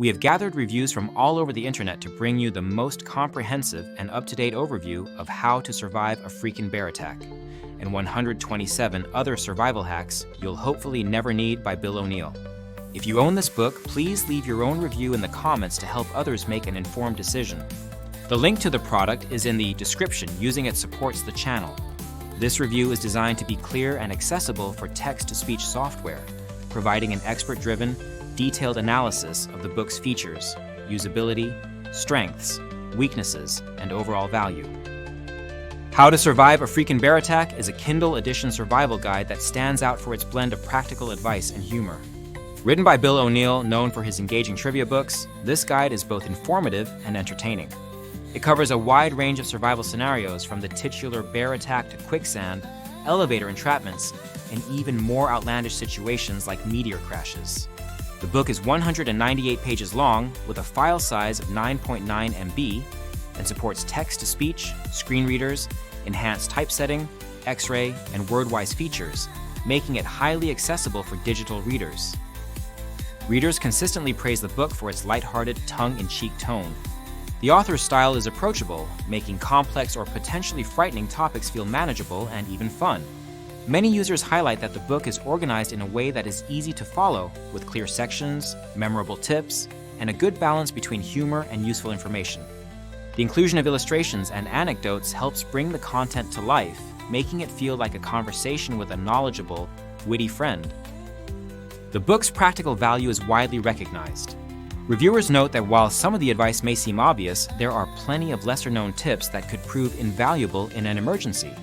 We have gathered reviews from all over the internet to bring you the most comprehensive and up-to-date overview of how to survive a freaking bear attack, and 127 other survival hacks you'll hopefully never need by Bill O'Neill. If you own this book, please leave your own review in the comments to help others make an informed decision. The link to the product is in the description. Using it supports the channel. This review is designed to be clear and accessible for text-to-speech software, providing an expert-driven, detailed analysis of the book's features, usability, strengths, weaknesses, and overall value. How to Survive a Freakin' Bear Attack is a Kindle edition survival guide that stands out for its blend of practical advice and humor. Written by Bill O'Neill, known for his engaging trivia books, this guide is both informative and entertaining. It covers a wide range of survival scenarios, from the titular bear attack to quicksand, elevator entrapments, and even more outlandish situations like meteor crashes. The book is 198 pages long with a file size of 9.9 MB and supports text-to-speech, screen readers, enhanced typesetting, X-ray, and word-wise features, making it highly accessible for digital readers. Readers consistently praise the book for its lighthearted, tongue-in-cheek tone. The author's style is approachable, making complex or potentially frightening topics feel manageable and even fun. Many users highlight that the book is organized in a way that is easy to follow, with clear sections, memorable tips, and a good balance between humor and useful information. The inclusion of illustrations and anecdotes helps bring the content to life, making it feel like a conversation with a knowledgeable, witty friend. The book's practical value is widely recognized. Reviewers note that while some of the advice may seem obvious, there are plenty of lesser-known tips that could prove invaluable in an emergency.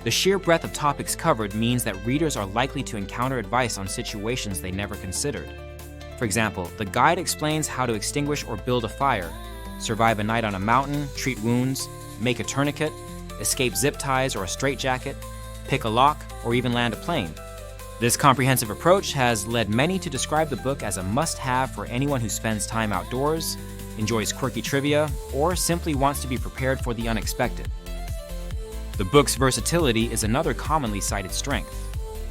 The sheer breadth of topics covered means that readers are likely to encounter advice on situations they never considered. For example, the guide explains how to extinguish or build a fire, survive a night on a mountain, treat wounds, make a tourniquet, escape zip ties or a straitjacket, pick a lock, or even land a plane. This comprehensive approach has led many to describe the book as a must-have for anyone who spends time outdoors, enjoys quirky trivia, or simply wants to be prepared for the unexpected. The book's versatility is another commonly cited strength.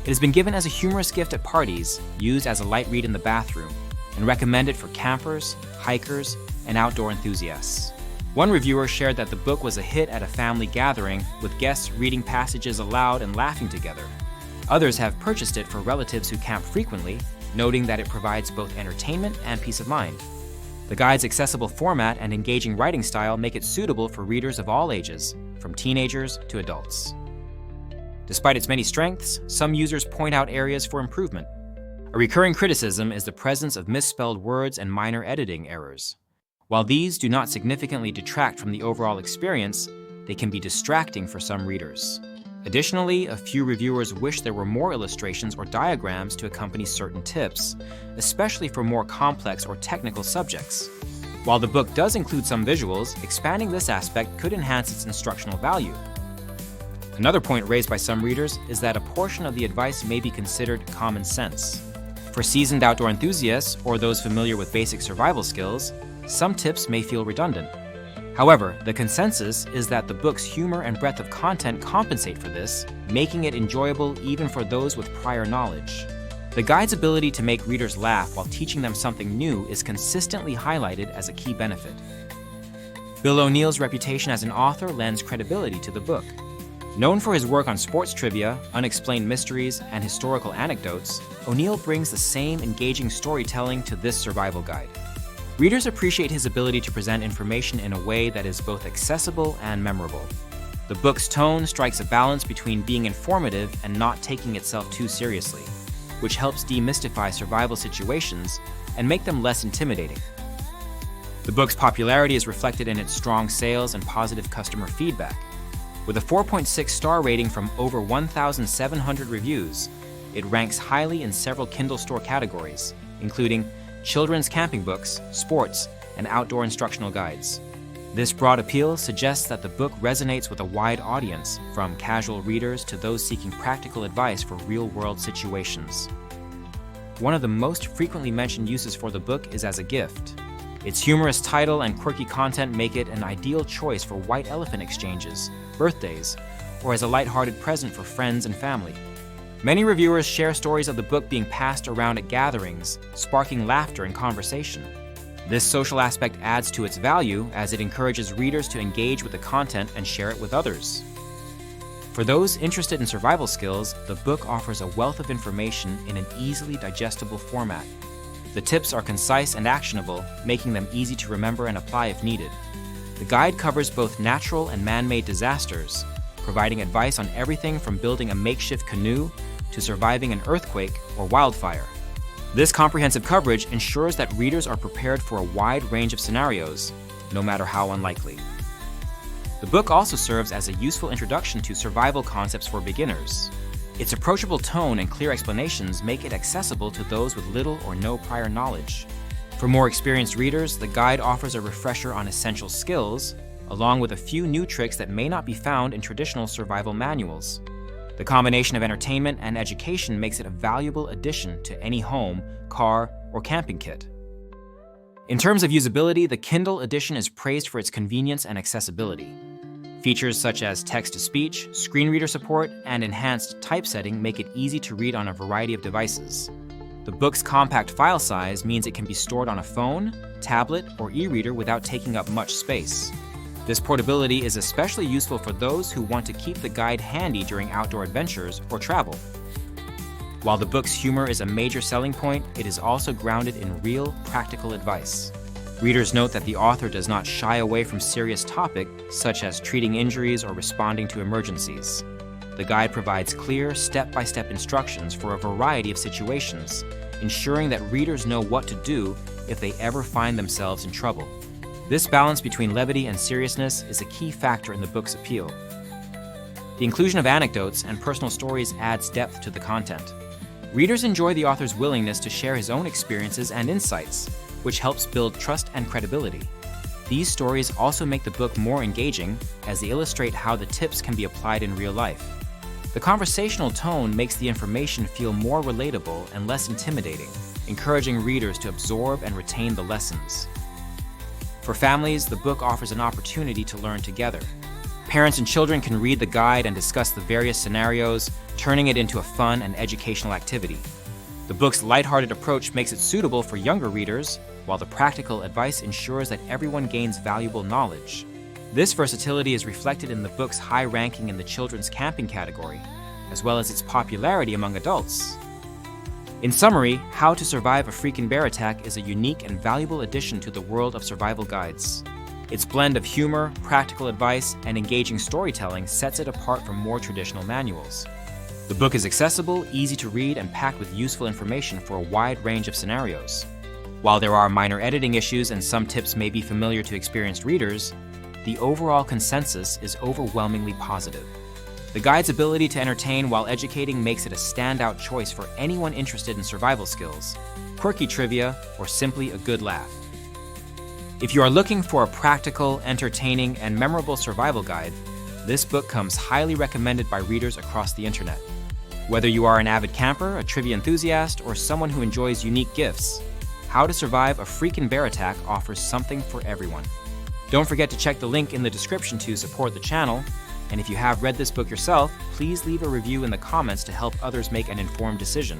It has been given as a humorous gift at parties, used as a light read in the bathroom, and recommended for campers, hikers, and outdoor enthusiasts. One reviewer shared that the book was a hit at a family gathering, with guests reading passages aloud and laughing together. Others have purchased it for relatives who camp frequently, noting that it provides both entertainment and peace of mind. The guide's accessible format and engaging writing style make it suitable for readers of all ages, from teenagers to adults. Despite its many strengths, some users point out areas for improvement. A recurring criticism is the presence of misspelled words and minor editing errors. While these do not significantly detract from the overall experience, they can be distracting for some readers. Additionally, a few reviewers wish there were more illustrations or diagrams to accompany certain tips, especially for more complex or technical subjects. While the book does include some visuals, expanding this aspect could enhance its instructional value. Another point raised by some readers is that a portion of the advice may be considered common sense. For seasoned outdoor enthusiasts or those familiar with basic survival skills, some tips may feel redundant. However, the consensus is that the book's humor and breadth of content compensate for this, making it enjoyable even for those with prior knowledge. The guide's ability to make readers laugh while teaching them something new is consistently highlighted as a key benefit. Bill O'Neill's reputation as an author lends credibility to the book. Known for his work on sports trivia, unexplained mysteries, and historical anecdotes, O'Neill brings the same engaging storytelling to this survival guide. Readers appreciate his ability to present information in a way that is both accessible and memorable. The book's tone strikes a balance between being informative and not taking itself too seriously, which helps demystify survival situations and make them less intimidating. The book's popularity is reflected in its strong sales and positive customer feedback. With a 4.6 star rating from over 1,700 reviews, it ranks highly in several Kindle Store categories, including children's camping books, sports, and outdoor instructional guides. This broad appeal suggests that the book resonates with a wide audience, from casual readers to those seeking practical advice for real-world situations. One of the most frequently mentioned uses for the book is as a gift. Its humorous title and quirky content make it an ideal choice for white elephant exchanges, birthdays, or as a lighthearted present for friends and family. Many reviewers share stories of the book being passed around at gatherings, sparking laughter and conversation. This social aspect adds to its value as it encourages readers to engage with the content and share it with others. For those interested in survival skills, the book offers a wealth of information in an easily digestible format. The tips are concise and actionable, making them easy to remember and apply if needed. The guide covers both natural and man-made disasters, providing advice on everything from building a makeshift canoe to surviving an earthquake or wildfire. This comprehensive coverage ensures that readers are prepared for a wide range of scenarios, no matter how unlikely. The book also serves as a useful introduction to survival concepts for beginners. Its approachable tone and clear explanations make it accessible to those with little or no prior knowledge. For more experienced readers, the guide offers a refresher on essential skills, along with a few new tricks that may not be found in traditional survival manuals. The combination of entertainment and education makes it a valuable addition to any home, car, or camping kit. In terms of usability, the Kindle edition is praised for its convenience and accessibility. Features such as text-to-speech, screen reader support, and enhanced typesetting make it easy to read on a variety of devices. The book's compact file size means it can be stored on a phone, tablet, or e-reader without taking up much space. This portability is especially useful for those who want to keep the guide handy during outdoor adventures or travel. While the book's humor is a major selling point, it is also grounded in real, practical advice. Readers note that the author does not shy away from serious topics, such as treating injuries or responding to emergencies. The guide provides clear, step-by-step instructions for a variety of situations, ensuring that readers know what to do if they ever find themselves in trouble. This balance between levity and seriousness is a key factor in the book's appeal. The inclusion of anecdotes and personal stories adds depth to the content. Readers enjoy the author's willingness to share his own experiences and insights, which helps build trust and credibility. These stories also make the book more engaging as they illustrate how the tips can be applied in real life. The conversational tone makes the information feel more relatable and less intimidating, encouraging readers to absorb and retain the lessons. For families, the book offers an opportunity to learn together. Parents and children can read the guide and discuss the various scenarios, turning it into a fun and educational activity. The book's lighthearted approach makes it suitable for younger readers, while the practical advice ensures that everyone gains valuable knowledge. This versatility is reflected in the book's high ranking in the children's camping category, as well as its popularity among adults. In summary, How to Survive a Freakin' Bear Attack is a unique and valuable addition to the world of survival guides. Its blend of humor, practical advice, and engaging storytelling sets it apart from more traditional manuals. The book is accessible, easy to read, and packed with useful information for a wide range of scenarios. While there are minor editing issues and some tips may be familiar to experienced readers, the overall consensus is overwhelmingly positive. The guide's ability to entertain while educating makes it a standout choice for anyone interested in survival skills, quirky trivia, or simply a good laugh. If you are looking for a practical, entertaining, and memorable survival guide, this book comes highly recommended by readers across the internet. Whether you are an avid camper, a trivia enthusiast, or someone who enjoys unique gifts, How to Survive a Freakin' Bear Attack offers something for everyone. Don't forget to check the link in the description to support the channel, and if you have read this book yourself, please leave a review in the comments to help others make an informed decision.